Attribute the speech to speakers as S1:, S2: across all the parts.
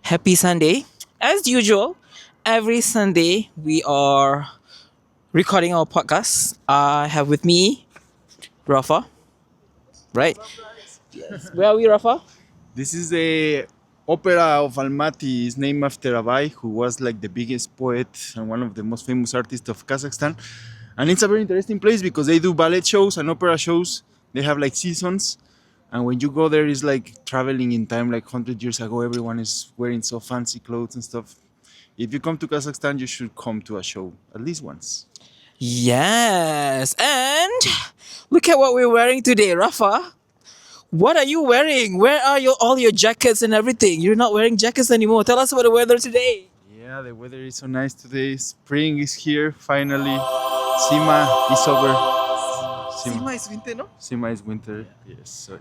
S1: Happy Sunday. As usual, every Sunday we are recording our podcast. I have with me Rafa, right? Where are we, Rafa?
S2: This is the opera of Almaty. It's named after Abay, who was like the biggest poet and one of the most famous artists of Kazakhstan. And it's a very interesting place because they do ballet shows and opera shows. They have like seasons. And when you go there, it's like traveling in time, like 100 years ago. Everyone is wearing so fancy clothes and stuff. If you come to Kazakhstan, you should come to a show at least once.
S1: Yes, and look at what we're wearing today, Rafa. What are you wearing? Where are all your jackets and everything? You're not wearing jackets anymore. Tell us about the weather today.
S2: Yeah, the weather is so nice today. Spring is here finally. Sima is over.
S3: Sima is winter, no?
S2: Sima is winter. Yes. So yeah.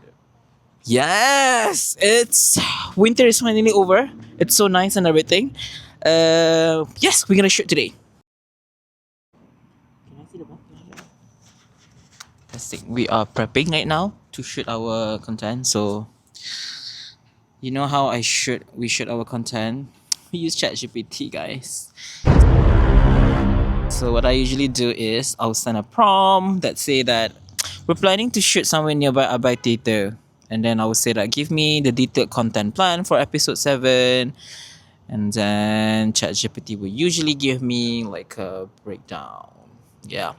S1: Yes, it's winter is finally over. It's so nice and everything. Yes, we're gonna shoot today. Testing. We are prepping right now to shoot our content. So you know how we shoot our content. We use ChatGPT, guys. So what I usually do is I'll send a prompt that say that we're planning to shoot somewhere nearby Abay Theater. And then I will say that give me the detailed content plan for Ep.7. And then ChatGPT will usually give me like a breakdown. Yeah.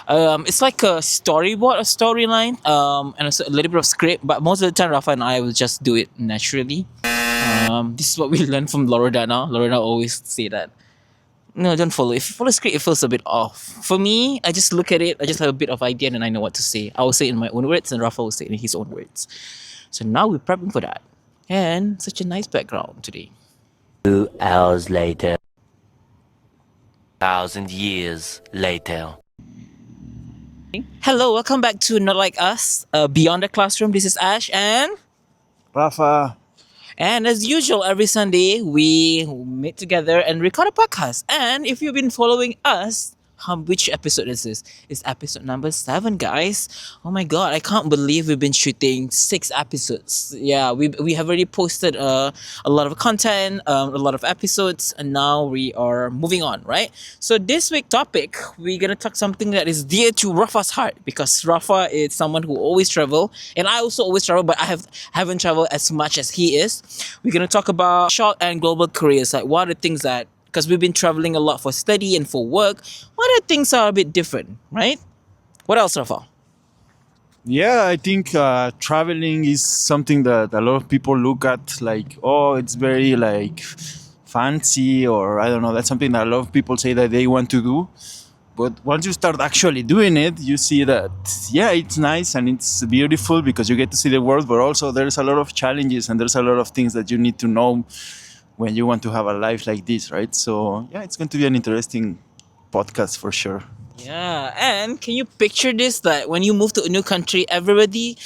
S1: It's like a storyboard, a storyline, and also a little bit of script. But most of the time, Rafa and I will just do it naturally. This is what we learned from Loredana. Lorena always say that. No, don't follow. If you follow script, it feels a bit off. For me, I just look at it, I just have a bit of idea and I know what to say. I will say it in my own words and Rafa will say it in his own words. So now we're prepping for that. And such a nice background today.
S4: 2 hours later. 1,000 years later.
S1: Hello, welcome back to Not Like Us, Beyond the Classroom. This is Ash
S2: Rafa.
S1: and as usual, every Sunday we meet together and record a podcast. And if you've been following us, which episode is this? It's episode number 7, guys. Oh my god, I can't believe we've been shooting 6 episodes. Yeah, we have already posted a lot of content, a lot of episodes, and now we are moving on, right? So this week topic, we're gonna talk something that is dear to Rafa's heart because Rafa is someone who always travel, and I also always travel, but I haven't traveled as much as he is. We're gonna talk about short and global careers, like what are the things that because we've been traveling a lot for study and for work. What are things are a bit different, right? What else, Rafa?
S2: Yeah, I think traveling is something that a lot of people look at like, oh, it's very like fancy, or I don't know. That's something that a lot of people say that they want to do. But once you start actually doing it, you see that, yeah, it's nice and it's beautiful because you get to see the world, but also there's a lot of challenges and there's a lot of things that you need to know when you want to have a life like this, right? So, yeah, it's going to be an interesting podcast for sure.
S1: Yeah, and can you picture this? That when you move to a new country, everything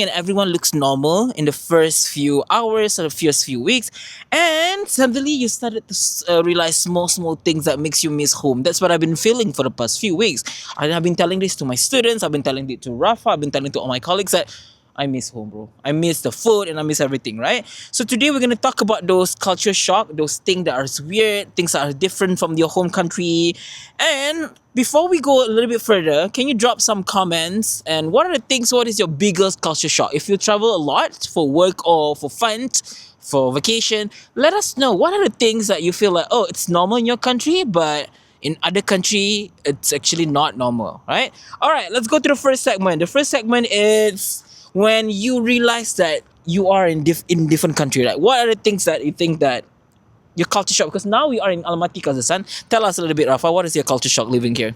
S1: and everyone looks normal in the first few hours or the first few weeks, and suddenly you started to realize small things that makes you miss home. That's what I've been feeling for the past few weeks. I've been telling this to my students. I've been telling it to Rafa. I've been telling to all my colleagues that I miss home, bro. I miss the food and I miss everything, right? So today we're gonna talk about those culture shock, those things that are weird, things that are different from your home country. And before we go a little bit further, can you drop some comments? And what are the things? What is your biggest culture shock? If you travel a lot for work or for fun, for vacation, let us know. What are the things that you feel like, oh, it's normal in your country, but in other country, it's actually not normal, right? All right, let's go to the first segment. The first segment is when you realize that you are in different country, like what are the things that you think that your culture shock? Because now we are in Almaty, Kazakhstan. Tell us a little bit, Rafa. What is your culture shock living here?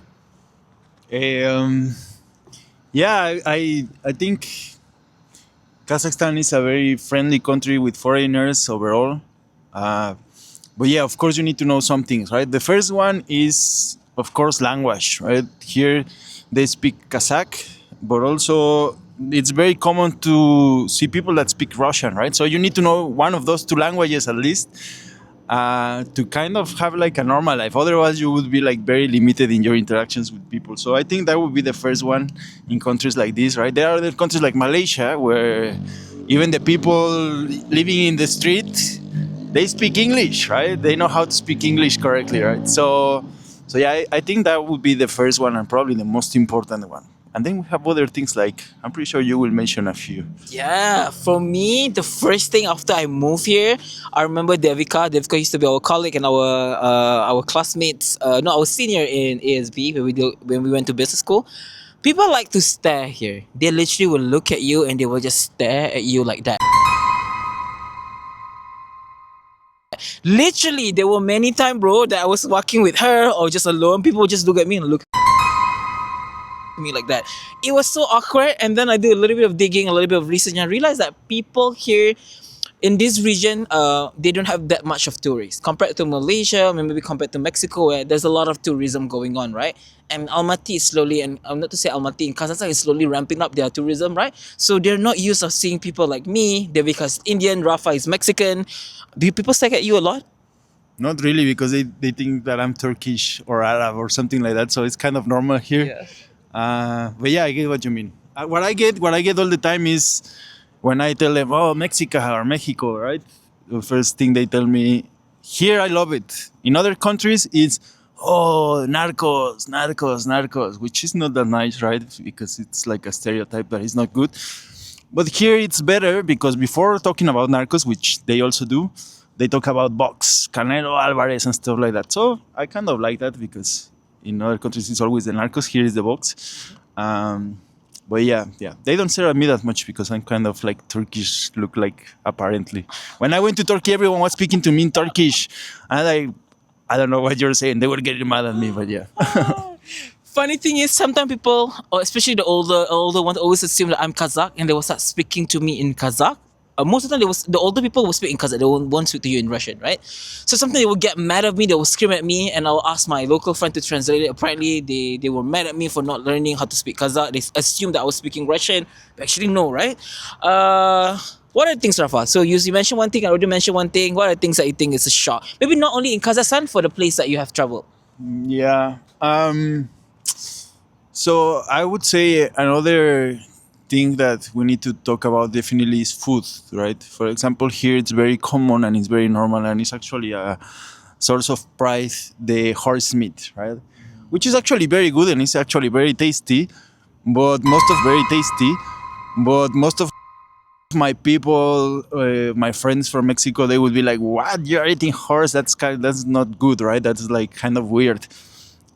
S2: Yeah, I think Kazakhstan is a very friendly country with foreigners overall. But yeah, of course, you need to know some things, right? The first one is, of course, language, right? Here they speak Kazakh, but also it's very common to see people that speak Russian, right? So you need to know one of those 2 languages at least to kind of have like a normal life. Otherwise, you would be like very limited in your interactions with people. So I think that would be the first one in countries like this, right? There are other countries like Malaysia where even the people living in the street they speak English, right? They know how to speak English correctly, right? So yeah, I think that would be the first one and probably the most important one. And then we have other things like, I'm pretty sure you will mention a few.
S1: Yeah, for me, the first thing after I moved here, I remember Devika. Devika used to be our colleague and our classmates. No, our senior in ASB when we went to business school. People like to stare here. They literally will look at you and they will just stare at you like that. Literally, there were many times, bro, that I was walking with her or just alone. People would just look at me and look at me like that. It was so awkward. And then I do a little bit of digging, a little bit of research, and I realized that people here in this region, they don't have that much of tourists compared to Malaysia, maybe compared to Mexico, where there's a lot of tourism going on, right? And Almaty is slowly, and I'm not to say Almaty in Kazakhstan is slowly ramping up their tourism, right? So they're not used of seeing people like me. They're because Indian, Rafa is Mexican. Do people stare at you a lot?
S2: Not really, because they think that I'm Turkish or Arab or something like that. So it's kind of normal here. But yeah, I get what you mean. What I get all the time is when I tell them, oh, Mexico or Mexico, right? The first thing they tell me, here I love it. In other countries, it's, oh, narcos, narcos, narcos, which is not that nice, right? Because it's like a stereotype that is not good. But here it's better because before talking about narcos, which they also do, they talk about box, Canelo Alvarez and stuff like that. So I kind of like that because in other countries it's always the narcos. Here is the box. But yeah, they don't stare at me that much because I'm kind of like Turkish look like, apparently. When I went to Turkey, everyone was speaking to me in Turkish. And I don't know what you're saying. They were getting mad at me, but yeah.
S1: Funny thing is, sometimes people, or especially the older ones, always assume that I'm Kazakh, and they will start speaking to me in Kazakh. Most of the time, the older people will speak in Kazakh. They won't speak to you in Russian, right? So sometimes they will get mad at me. They will scream at me, and I'll ask my local friend to translate it. Apparently, they were mad at me for not learning how to speak Kazakh. They assumed that I was speaking Russian, but actually no, right? What are the things, Rafa? So you mentioned one thing. I already mentioned one thing. What are the things that you think is a shock? Maybe not only in Kazakhstan, for the place that you have traveled.
S2: Yeah. So I would say another thing that we need to talk about definitely is food, right? For example, here it's very common and it's very normal and it's actually a source of pride, the horse meat, right? Which is actually very good and it's actually very tasty, but most of my people, my friends from Mexico, they would be like, "What? You're eating horse? That's not good, right? That's like kind of weird."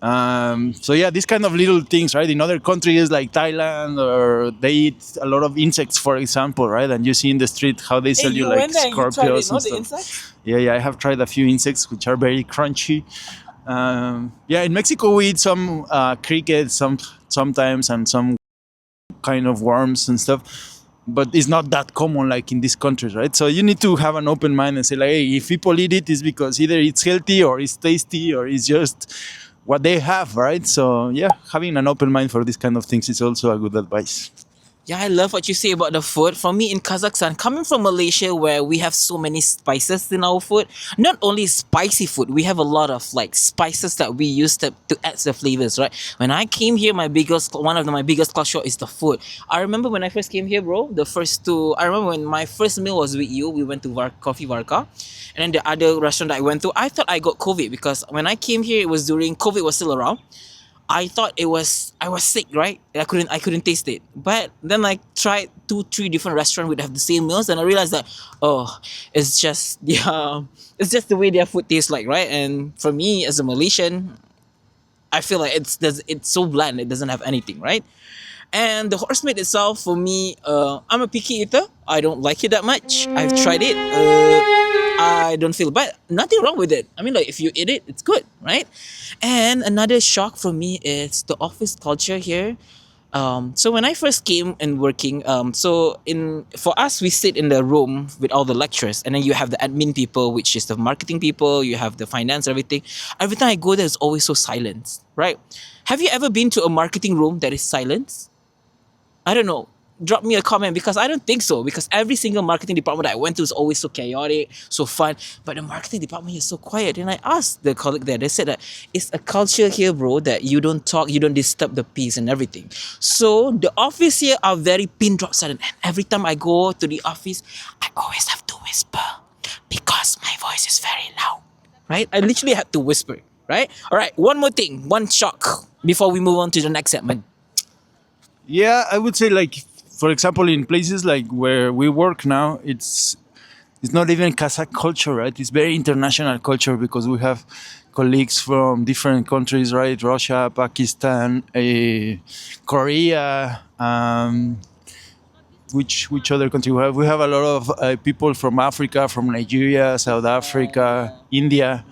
S2: So yeah, these kind of little things, right? In other countries like Thailand, or they eat a lot of insects, for example, right? And you see in the street how they sell you like scorpions and stuff. Yeah, I have tried a few insects which are very crunchy. Yeah, in Mexico we eat some crickets, sometimes, and some kind of worms and stuff. But it's not that common like in these countries, right? So you need to have an open mind and say like, hey, if people eat it, it's because either it's healthy or it's tasty or it's just what they have, right? So yeah, having an open mind for these kind of things is also a good advice.
S1: Yeah, I love what you say about the food. For me in Kazakhstan, coming from Malaysia where we have so many spices in our food, not only spicy food, we have a lot of like spices that we use to add the flavors, right? When I came here, my biggest culture is the food. I remember when I first came here, bro, I remember when my first meal was with you, we went to Coffee Varka. And then the other restaurant that I went to, I thought I got COVID because when I came here, it was during COVID was still around. I thought I was sick, right? I couldn't taste it. But then I tried 2-3 different restaurants would have the same meals, and I realized that it's just the way their food tastes like, right? And for me as a Malaysian, I feel like it's so bland. It doesn't have anything, right? And the horse meat itself, for me, I'm a picky eater. I don't like it that much. I've tried it. I don't feel bad. Nothing wrong with it. I mean, like if you eat it, it's good, right? And another shock for me is the office culture here. So when I first came and working, for us, we sit in the room with all the lecturers, and then you have the admin people, which is the marketing people. You have the finance, everything. Every time I go there, it's always so silent, right? Have you ever been to a marketing room that is silent? I don't know. Drop me a comment because I don't think so. Because every single marketing department that I went to is always so chaotic, so fun. But the marketing department is so quiet. And I asked the colleague there, they said that it's a culture here, bro, that you don't talk, you don't disturb the peace and everything. So the office here are very pin drop silent. And every time I go to the office, I always have to whisper because my this is very loud, right? I literally had to whisper, right? All right, one more thing, one shock before we move on to the next segment.
S2: Yeah, I would say like, for example, in places like where we work now, it's not even Kazakh culture, right? It's very international culture because we have colleagues from different countries, right? Russia, Pakistan, Korea. Which other country we have? We have a lot of people from Africa, from Nigeria, South Africa, India.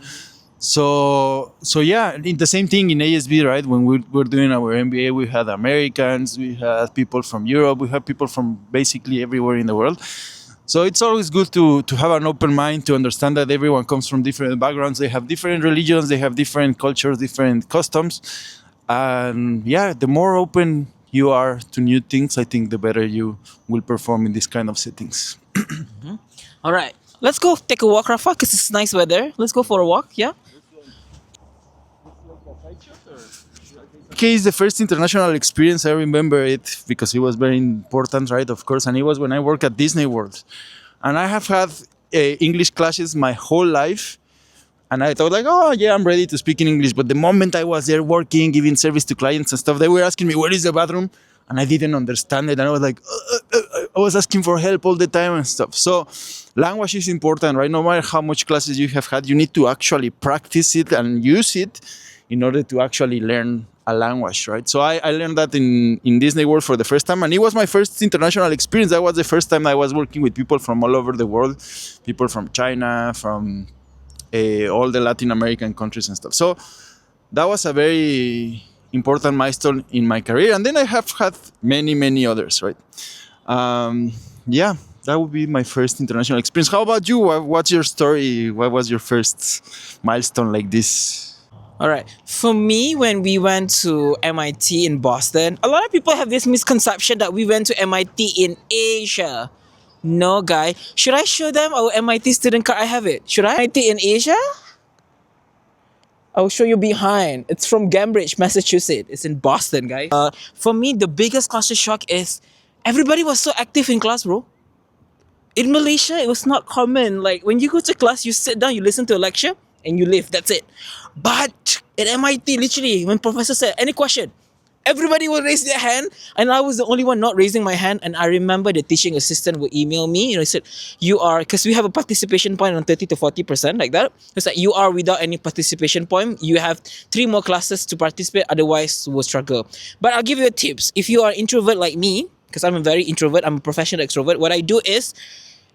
S2: So yeah, the same thing in ASB, right? When we were doing our MBA, we had Americans, we had people from Europe, we had people from basically everywhere in the world. So it's always good to have an open mind, to understand that everyone comes from different backgrounds. They have different religions, they have different cultures, different customs. And yeah, the more open you are to new things, I think the better you will perform in this kind of settings.
S1: All right, let's go take a walk, Rafa, because it's nice weather. Let's go for a walk, yeah?
S2: Okay, it's the first international experience. I remember it because it was very important, right? Of course, and it was when I worked at Disney World, and I have had English classes my whole life, and I thought like, oh yeah, I'm ready to speak in English. But the moment I was there working, giving service to clients and stuff, they were asking me where is the bathroom, and I didn't understand it, and I was like, I was asking for help all the time and stuff. So language is important, right? No matter how much classes you have had, you need to actually practice it and use it in order to actually learn a language, right? So I learned that in Disney World for the first time, and it was my first international experience. That was the first time I was working with people from all over the world, people from China, from all the Latin American countries and stuff. So that was a very important milestone in my career, and then I have had many others, right? Yeah, that would be my first international experience. How about you? What's your story? What was your first milestone like this?
S1: All right. For me, when we went to MIT in Boston, a lot of people have this misconception that we went to MIT in Asia. No, guy. Should I show them our MIT student card? I have it. Should I? MIT in Asia? I'll show you behind. It's from Cambridge, Massachusetts. It's in Boston, guys. For me, the biggest culture shock is everybody was so active in class, bro. In Malaysia, it was not common. Like when you go to class, you sit down, you listen to a lecture, and you leave. That's it. But at MIT, literally, when professor said any question, everybody will raise their hand, and I was the only one not raising my hand. And I remember the teaching assistant would email me. He said, "You are," because we have a participation point on 30 to 40%, like that. It's like you are without any participation point. You have 3 more classes to participate. Otherwise, we'll struggle. But I'll give you a tips. If you are introvert like me, because I'm a very introvert, I'm a professional extrovert. What I do is,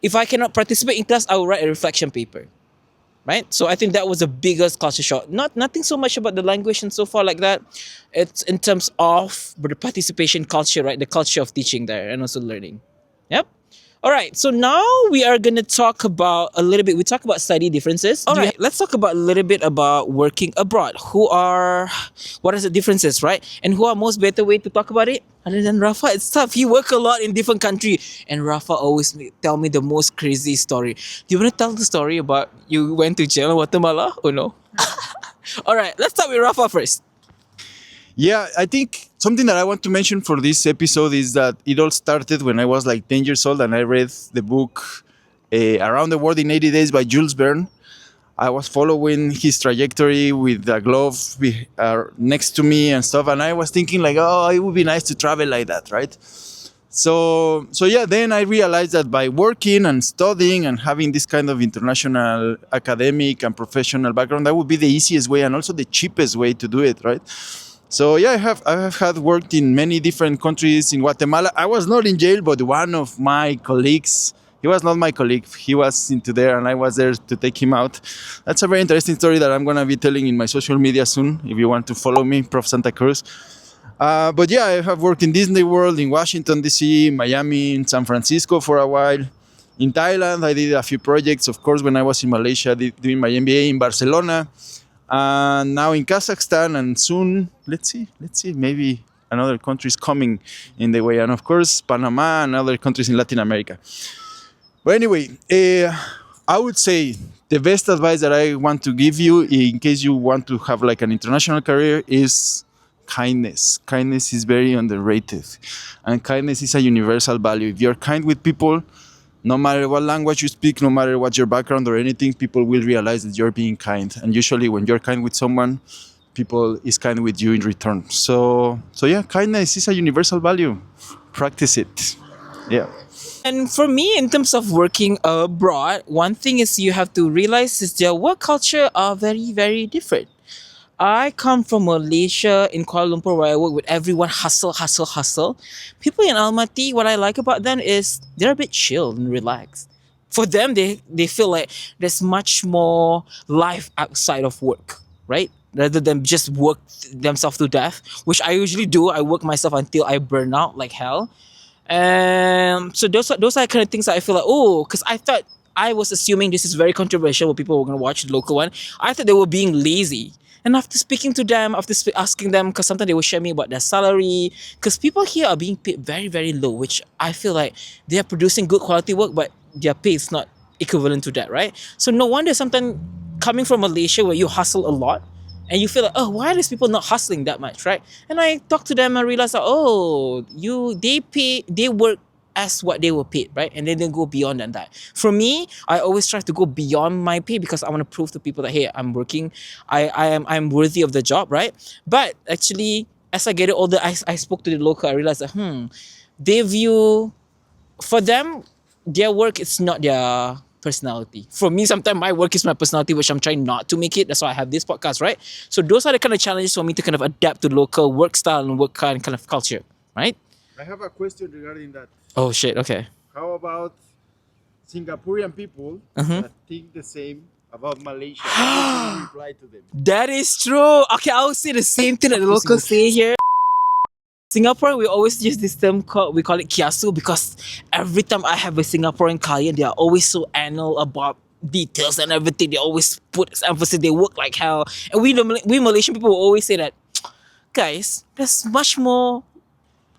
S1: if I cannot participate in class, I will write a reflection paper. Right? So I think that was the biggest culture shock. Nothing so much about the language and so far like that. It's in terms of the participation culture, right? The culture of teaching there and also learning. Yep. All right. So now we are going to talk about a little bit. We talk about study differences. All right. Let's talk about a little bit about working abroad. What are the differences, right? And who are most better way to talk about it? Other than Rafa, it's tough. He work a lot in different country, and Rafa always tell me the most crazy story. Do you want to tell the story about you went to jail in Guatemala or no? All right, let's start with Rafa first.
S2: Yeah, I think something that I want to mention for this episode is that it all started when I was like 10 years old and I read the book Around the World in 80 Days by Jules Verne. I was following his trajectory with a glove next to me and stuff, and I was thinking like, oh, it would be nice to travel like that, right? So yeah, then I realized that by working and studying and having this kind of international academic and professional background, that would be the easiest way and also the cheapest way to do it, right? So yeah, I have had worked in many different countries. In Guatemala, I was not in jail, but one of my colleagues, he was not my colleague, he was into there and I was there to take him out. That's a very interesting story that I'm going to be telling in my social media soon, if you want to follow me, Prof. Santa Cruz. But yeah, I have worked in Disney World, in Washington, D.C., Miami, in San Francisco for a while. In Thailand, I did a few projects, of course, when I was in Malaysia, doing my MBA in Barcelona. And now in Kazakhstan, and soon, let's see, maybe another country is coming in the way. And of course, Panama and other countries in Latin America. But anyway, I would say the best advice that I want to give you in case you want to have like an international career is kindness. Kindness is very underrated. And kindness is a universal value. If you're kind with people, no matter what language you speak, no matter what your background or anything, people will realize that you're being kind. And usually when you're kind with someone, people is kind with you in return. So yeah, kindness is a universal value. Practice it. Yeah.
S1: And for me, in terms of working abroad, one thing is you have to realize is their work culture are very, very different. I come from Malaysia in Kuala Lumpur where I work with everyone hustle, hustle, hustle. People in Almaty, what I like about them is they're a bit chill and relaxed. For them, they feel like there's much more life outside of work, right? Rather than just work themselves to death, which I usually do. I work myself until I burn out like hell. So those are kind of things that I feel like, oh, because I was assuming this is very controversial when people were gonna watch the local one. I thought they were being lazy. And after speaking to them, asking them, because sometimes they will share me about their salary, because people here are being paid very, very low, which I feel like they are producing good quality work, but their pay is not equivalent to that, right? So no wonder sometimes coming from Malaysia where you hustle a lot, and you feel like, oh, why are these people not hustling that much, right? And I talk to them and realize that, oh, they work as what they were paid, right? And then they go beyond than that. For me, I always try to go beyond my pay because I want to prove to people that, hey, I'm working, I'm worthy of the job, right? But actually, as I get older, I spoke to the local, I realized that, they view, for them, their work is not their personality. For me, sometimes my work is my personality, which I'm trying not to make it. That's why I have this podcast, right? So those are the kind of challenges for me to kind of adapt to local work style and work kind of culture, right?
S2: I have a question regarding that.
S1: Oh shit, okay.
S2: How about Singaporean people
S1: Mm-hmm.
S2: that think the same about Malaysia? How do you reply to them?
S1: That is true. Okay, I would say the same thing that the locals say here. Singapore, we always use this term we call it kiasu, because every time I have a Singaporean client, they are always so anal about details and everything. They always put emphasis, they work like hell. And we Malaysian people will always say that, guys, there's much more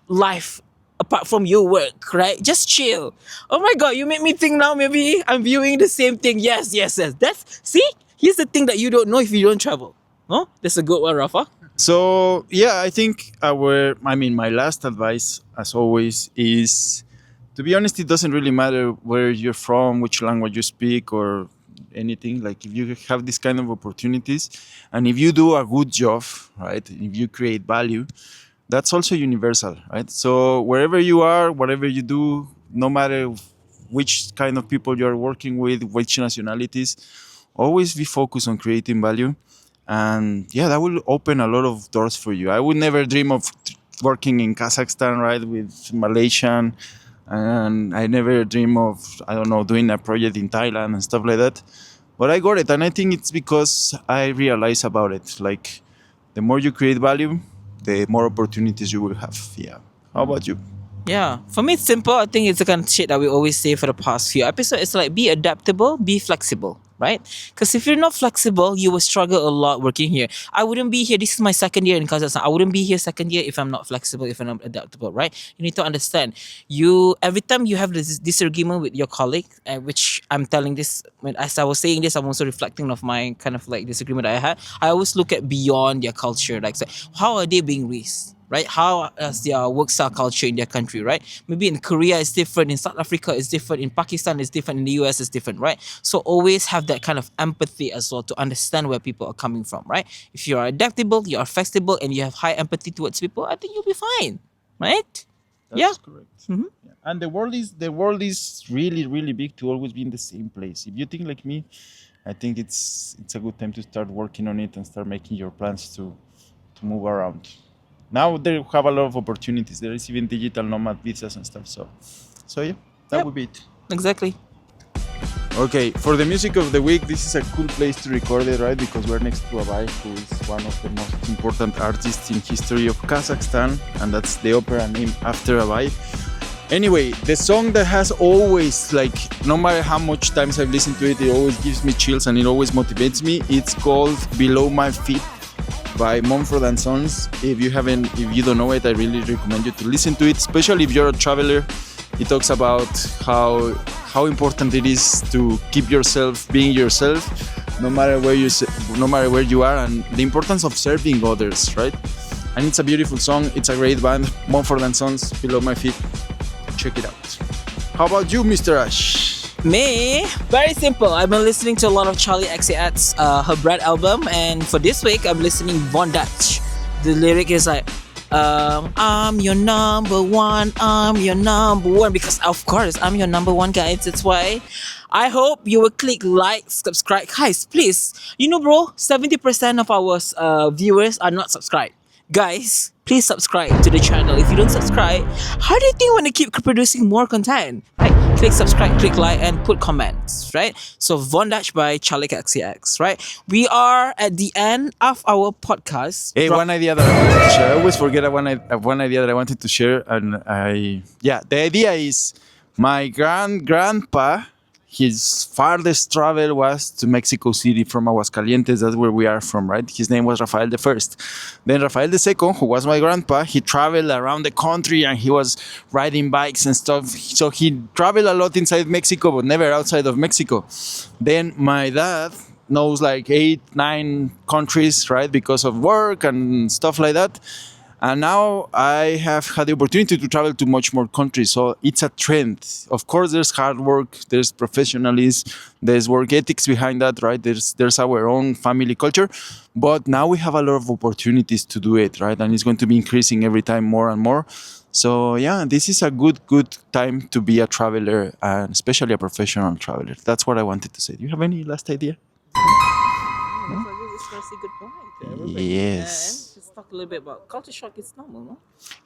S1: life apart from your work, right? Just chill. Oh my god, you make me think now maybe I'm viewing the same thing. Yes. Here's the thing that you don't know if you don't travel. No? That's a good one, Rafa.
S2: So yeah, I think my last advice, as always, is to be honest. It doesn't really matter where you're from, which language you speak, or anything. Like if you have these kind of opportunities, and if you do a good job, right? If you create value, that's also universal, right? So wherever you are, whatever you do, no matter which kind of people you're working with, which nationalities, always be focused on creating value. And yeah, that will open a lot of doors for you. I would never dream of working in Kazakhstan, right, with Malaysian, and I never dream of, I don't know, doing a project in Thailand and stuff like that. But I got it, and I think it's because I realize about it. Like, the more you create value, the more opportunities you will have. Yeah. How about you?
S1: Yeah, for me it's simple. I think it's the kind of shit that we always say for the past few episodes. It's like be adaptable, be flexible, right? Because if you're not flexible, you will struggle a lot working here. I wouldn't be here. This is my second year in Kazakhstan. I wouldn't be here second year if I'm not flexible, if I'm not adaptable, right? You need to understand. Every time you have this disagreement with your colleague, which I'm telling this, as I was saying this, I'm also reflecting of my kind of like disagreement I had. I always look at beyond their culture, like say, how are they being raised? Right? How is their work style culture in their country, right? Maybe in Korea it's different, in South Africa it's different, in Pakistan it's different, in the US it's different, right? So always have that kind of empathy as well to understand where people are coming from, right? If you are adaptable, you are flexible, and you have high empathy towards people, I think you'll be fine, right?
S2: That's correct.
S1: Mhm.
S2: Yeah. And the world is really, really big to always be in the same place. If you think like me, I think it's a good time to start working on it and start making your plans to move around. Now they have a lot of opportunities. There is even digital nomad visas and stuff. So yeah, that
S1: Yep.
S2: would be it.
S1: Exactly.
S2: Okay, for the music of the week, this is a cool place to record it, right? Because we're next to Abay, who is one of the most important artists in history of Kazakhstan, and that's the opera named after Abay. Anyway, the song that has always, like, no matter how much times I've listened to it, it always gives me chills and it always motivates me. It's called Below My Feet by Mumford and Sons. If you don't know it, I really recommend you to listen to it, especially if you're a traveler. It talks about how important it is to keep yourself being yourself, no matter where you are, and the importance of serving others, right? And it's a beautiful song. It's a great band, Mumford and Sons, Below My Feet. Check it out. How about you, Mr. Ash?
S1: Me, very simple. I've been listening to a lot of Charlie XCX's her Bread album, and for this week, I'm listening Von Dutch. The lyric is like, I'm your number one, because of course I'm your number one, guys. That's why I hope you will click like, subscribe, guys. Please, bro, 70% of our viewers are not subscribed. Guys, please subscribe to the channel. If you don't subscribe, how do you think we're gonna keep producing more content? Right? Click subscribe, click like, and put comments, right? So Von Dutch by Charlie XCX, right? We are at the end of our podcast.
S2: Hey, one idea that I wanted to share. I always forget one idea that I wanted to share, and the idea is my grandpa. His farthest travel was to Mexico City from Aguascalientes. That's where we are from, right? His name was Rafael I. Then Rafael II, who was my grandpa, he traveled around the country and he was riding bikes and stuff. So he traveled a lot inside Mexico, but never outside of Mexico. Then my dad knows like 8-9 countries, right? Because of work and stuff like that. And now I have had the opportunity to travel to much more countries. So it's a trend. Of course, there's hard work, there's professionalism, there's work ethics behind that, right? There's our own family culture. But now we have a lot of opportunities to do it, right? And it's going to be increasing every time more and more. So yeah, this is a good time to be a traveler, and especially a professional traveler. That's what I wanted to say. Do you have any last idea? Yes.
S1: Let's talk a little bit about culture shock. It's normal, no?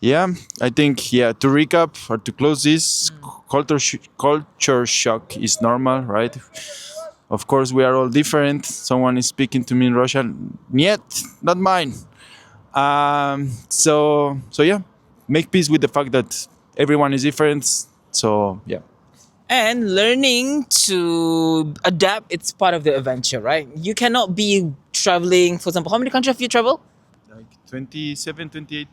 S2: Yeah, I think, to recap or to close this, culture shock is normal, right? Of course, we are all different. Someone is speaking to me in Russian. Niet, not mine. So yeah, make peace with the fact that everyone is different. So yeah.
S1: And learning to adapt, it's part of the adventure, right? You cannot be traveling, for example, how many countries have you traveled?
S2: Like 27, 28.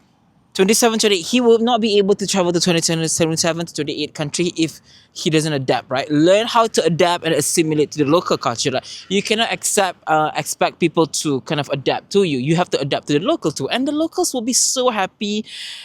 S1: 27, 28. He will not be able to travel to 27 to 28 country if he doesn't adapt, right? Learn how to adapt and assimilate to the local culture. Right? You cannot expect people to kind of adapt to you. You have to adapt to the local too. And the locals will be so happy,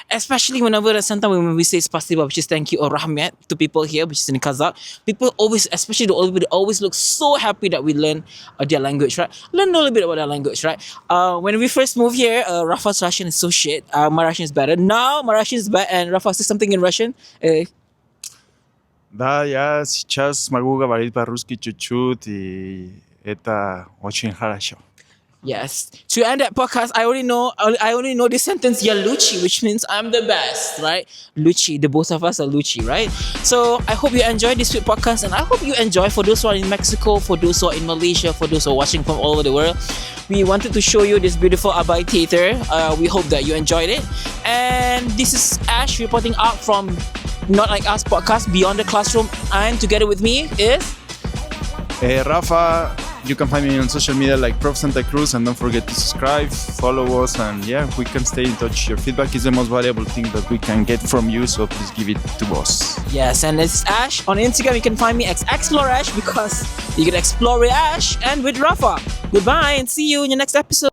S1: especially whenever sometimes when we say spasiba, which is thank you, or rahmet to people here, which is in Kazakh. People always, especially the old people, always look so happy that we learn their language, right? Learn a little bit about their language, right? When we first moved here, Rafa's Russian is so shit. My Russian is better. Now my Russian is bad, and Rafa says something in Russian.
S2: Да, я сейчас могу говорить по-русски чуть-чуть, и это очень хорошо.
S1: Yes. To end that podcast, I only know this sentence, "Ya Lucci," which means I'm the best, right? Lucci, the both of us are Lucci, right? So I hope you enjoyed this week's podcast, and I hope you enjoy, for those who are in Mexico, for those who are in Malaysia, for those who are watching from all over the world. We wanted to show you this beautiful Abay Theater. We hope that you enjoyed it. And this is Ash reporting out from Not Like Us podcast, Beyond the Classroom. And together with me is
S2: Rafa. You can find me on social media like Prof Santa Cruz, and don't forget to subscribe, follow us, and yeah, we can stay in touch. Your feedback is the most valuable thing that we can get from you, so please give it to us.
S1: Yes, and it's Ash. On Instagram, you can find me as Explore Ash, because you can explore with Ash and with Rafa. Goodbye, and see you in your next episode.